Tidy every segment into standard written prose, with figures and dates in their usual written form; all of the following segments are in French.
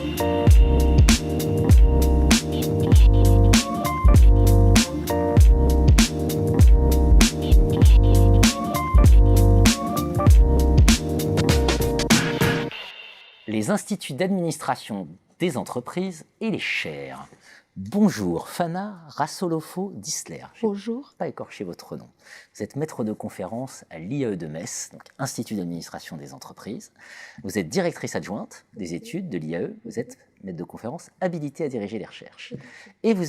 Les instituts d'administration des entreprises et les chaires. Bonjour, Fana Rassolofo-Disler. Bonjour. Pas écorché votre nom. Vous êtes maître de conférence à l'IAE de Metz, donc Institut d'administration des entreprises. Vous êtes directrice adjointe des études de l'IAE. Vous êtes maître de conférence habilité à diriger les recherches. Et vous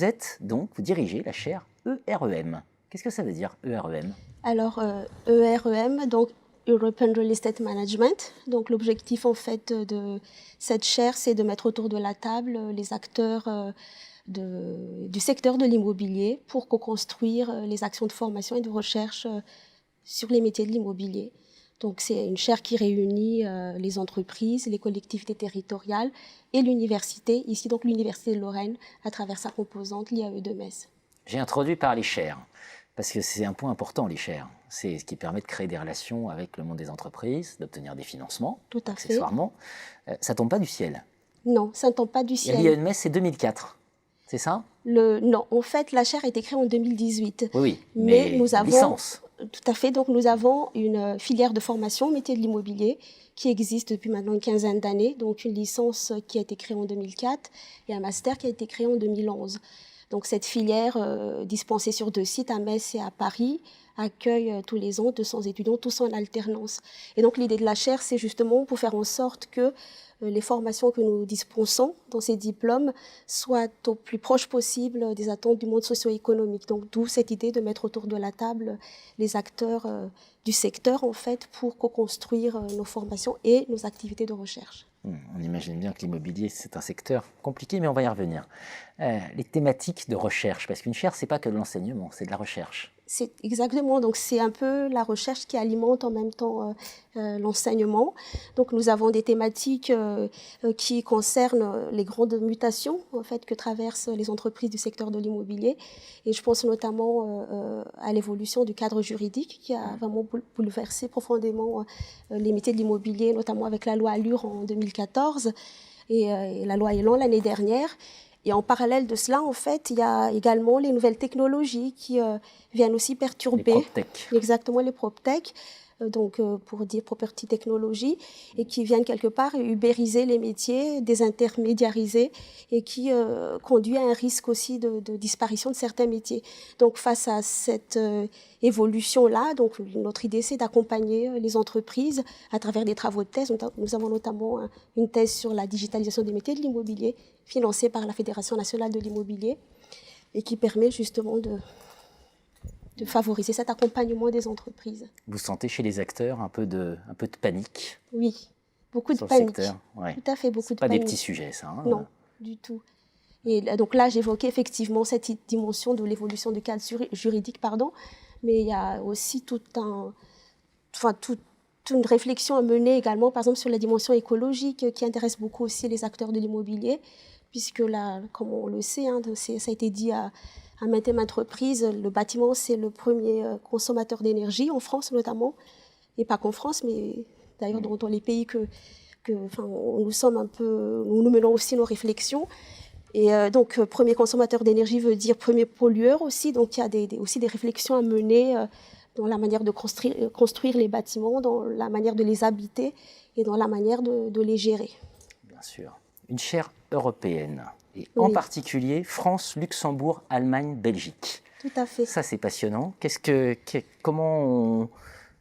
dirigez la chaire EREM. Qu'est-ce que ça veut dire, EREM? Alors, EREM, donc European Real Estate Management. Donc, l'objectif, en fait, de cette chaire, c'est de mettre autour de la table les acteurs du secteur de l'immobilier pour co-construire les actions de formation et de recherche sur les métiers de l'immobilier. Donc, c'est une chaire qui réunit les entreprises, les collectivités territoriales et l'université, ici donc l'Université de Lorraine, à travers sa composante, l'IAE de Metz. J'ai introduit par les chaires, parce que c'est un point important, les chaires. C'est ce qui permet de créer des relations avec le monde des entreprises, d'obtenir des financements, tout à accessoirement. Ça ne tombe pas du ciel. Non, ça ne tombe pas du ciel. L'IAE de Metz, c'est 2004, c'est ça? Non, en fait, la chaire a été créée en 2018. Oui, mais nous avons, licence. Tout à fait, donc nous avons une filière de formation au métier de l'immobilier qui existe depuis maintenant une quinzaine d'années, donc une licence qui a été créée en 2004 et un master qui a été créé en 2011. Donc cette filière, dispensée sur 2 sites, à Metz et à Paris, accueille tous les ans 200 étudiants, tous en alternance. Et donc l'idée de la chaire, c'est justement pour faire en sorte que les formations que nous dispensons dans ces diplômes soient au plus proche possible des attentes du monde socio-économique. Donc d'où cette idée de mettre autour de la table les acteurs du secteur, en fait, pour co-construire nos formations et nos activités de recherche. On imagine bien que l'immobilier, c'est un secteur compliqué, mais on va y revenir. Les thématiques de recherche, parce qu'une chaire, ce n'est pas que de l'enseignement, c'est de la recherche. C'est exactement, donc c'est un peu la recherche qui alimente en même temps l'enseignement. Donc nous avons des thématiques qui concernent les grandes mutations en fait, que traversent les entreprises du secteur de l'immobilier. Et je pense notamment à l'évolution du cadre juridique qui a vraiment bouleversé profondément les métiers de l'immobilier, notamment avec la loi Allure en 2014 et la loi Elan l'année dernière. Et en parallèle de cela, en fait, il y a également les nouvelles technologies qui viennent aussi perturber. Les PropTech. Exactement, les PropTech, donc pour dire Property Technology, et qui viennent quelque part ubériser les métiers, désintermédiariser, et qui conduit à un risque aussi de disparition de certains métiers. Donc face à cette évolution-là, donc notre idée, c'est d'accompagner les entreprises à travers des travaux de thèse. Nous avons notamment une thèse sur la digitalisation des métiers de l'immobilier, financée par la Fédération nationale de l'immobilier, et qui permet justement de favoriser cet accompagnement des entreprises. Vous sentez chez les acteurs un peu de panique? Oui, beaucoup de sur panique. Le secteur, ouais. Tout à fait, beaucoup de pas panique. Des petits sujets, ça. Hein, non, du tout. Et donc là, j'évoquais effectivement cette dimension de l'évolution du cadre juridique, mais il y a aussi toute une réflexion à mener également, par exemple, sur la dimension écologique qui intéresse beaucoup aussi les acteurs de l'immobilier, puisque là, comme on le sait, ça a été dit à maintes reprises, le bâtiment, c'est le premier consommateur d'énergie, en France notamment, et pas qu'en France, mais d'ailleurs dans les pays nous sommes un peu, nous menons aussi nos réflexions. Et donc, premier consommateur d'énergie veut dire premier pollueur aussi, donc il y a aussi des réflexions à mener dans la manière de construire les bâtiments, dans la manière de les habiter et dans la manière de les gérer. Bien sûr. Une chaire européenne, et en particulier France, Luxembourg, Allemagne, Belgique. Tout à fait. Ça, c'est passionnant.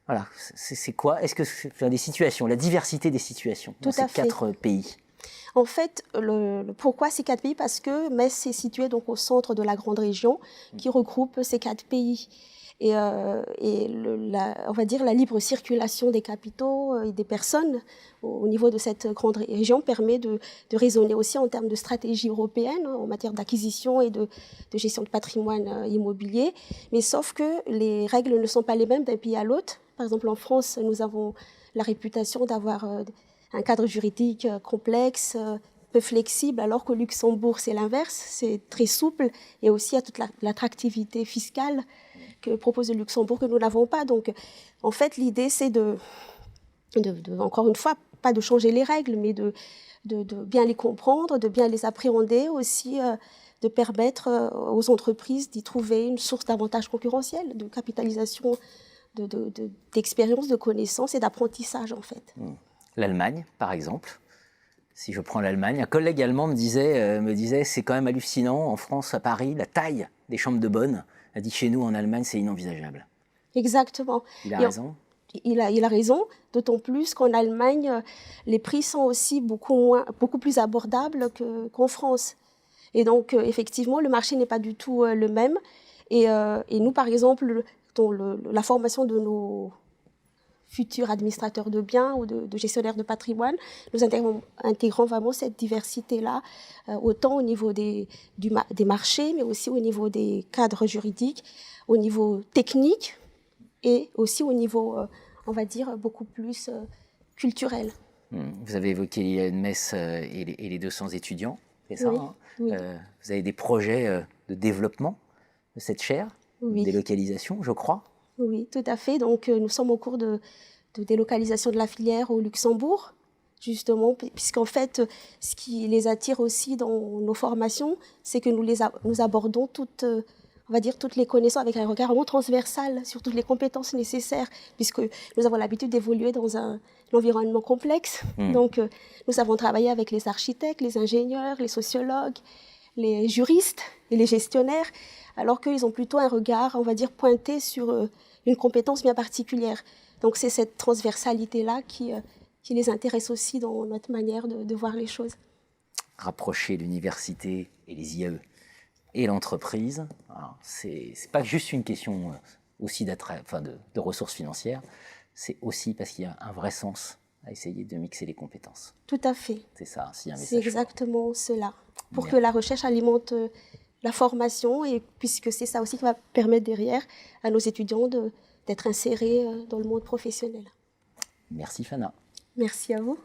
Voilà, c'est quoi? Est-ce que c'est des situations, la diversité des situations dans ces 4 pays? En fait, pourquoi ces 4 pays? Parce que Metz est situé donc au centre de la grande région qui regroupe ces 4 pays. Et on va dire la libre circulation des capitaux et des personnes au niveau de cette grande région permet de raisonner aussi en termes de stratégie européenne en matière d'acquisition et de gestion de patrimoine immobilier. Mais sauf que les règles ne sont pas les mêmes d'un pays à l'autre. Par exemple, en France, nous avons la réputation d'avoir un cadre juridique complexe, peu flexible, alors qu'au Luxembourg, c'est l'inverse, c'est très souple et aussi à toute l'attractivité fiscale que propose le Luxembourg que nous n'avons pas. Donc, en fait, l'idée, c'est encore une fois, pas de changer les règles, mais de bien les comprendre, de bien les appréhender, aussi de permettre aux entreprises d'y trouver une source d'avantages concurrentiels, de capitalisation d'expérience, de connaissances et d'apprentissage en fait. L'Allemagne, par exemple. Si je prends l'Allemagne, un collègue allemand me disait c'est quand même hallucinant, en France, à Paris, la taille des chambres de bonne. Il a dit chez nous, en Allemagne, c'est inenvisageable. Exactement. Il a raison. Il a raison, d'autant plus qu'en Allemagne, les prix sont aussi beaucoup plus abordables qu'en France. Et donc, effectivement, le marché n'est pas du tout le même. Et nous, par exemple, dans la formation de nos futurs administrateurs de biens ou de gestionnaires de patrimoine, nous intégrons vraiment cette diversité-là, autant au niveau des marchés, mais aussi au niveau des cadres juridiques, au niveau technique et aussi au niveau, on va dire, beaucoup plus culturel. Vous avez évoqué l'IAE-de-Metz et les 200 étudiants, c'est ça, oui, hein oui. Vous avez des projets de développement de cette chaire, oui. délocalisation, je crois. Oui, tout à fait. Donc, nous sommes au cours de délocalisation de la filière au Luxembourg, justement, puisqu'en fait, ce qui les attire aussi dans nos formations, c'est que nous abordons toutes les connaissances avec un regard vraiment transversal sur toutes les compétences nécessaires, puisque nous avons l'habitude d'évoluer dans un environnement complexe. Donc, nous savons travailler avec les architectes, les ingénieurs, les sociologues, les juristes et les gestionnaires, alors qu'ils ont plutôt un regard, on va dire, pointé sur une compétence bien particulière. Donc, c'est cette transversalité-là qui les intéresse aussi dans notre manière de voir les choses. Rapprocher l'université et les IAE et l'entreprise, c'est pas juste une question aussi de ressources financières, c'est aussi parce qu'il y a un vrai sens à essayer de mixer les compétences. Tout à fait. C'est ça, si un message. C'est exactement cela. Pour que la recherche alimente la formation, et puisque c'est ça aussi qui va permettre derrière à nos étudiants d'être insérés dans le monde professionnel. Merci Fana. Merci à vous.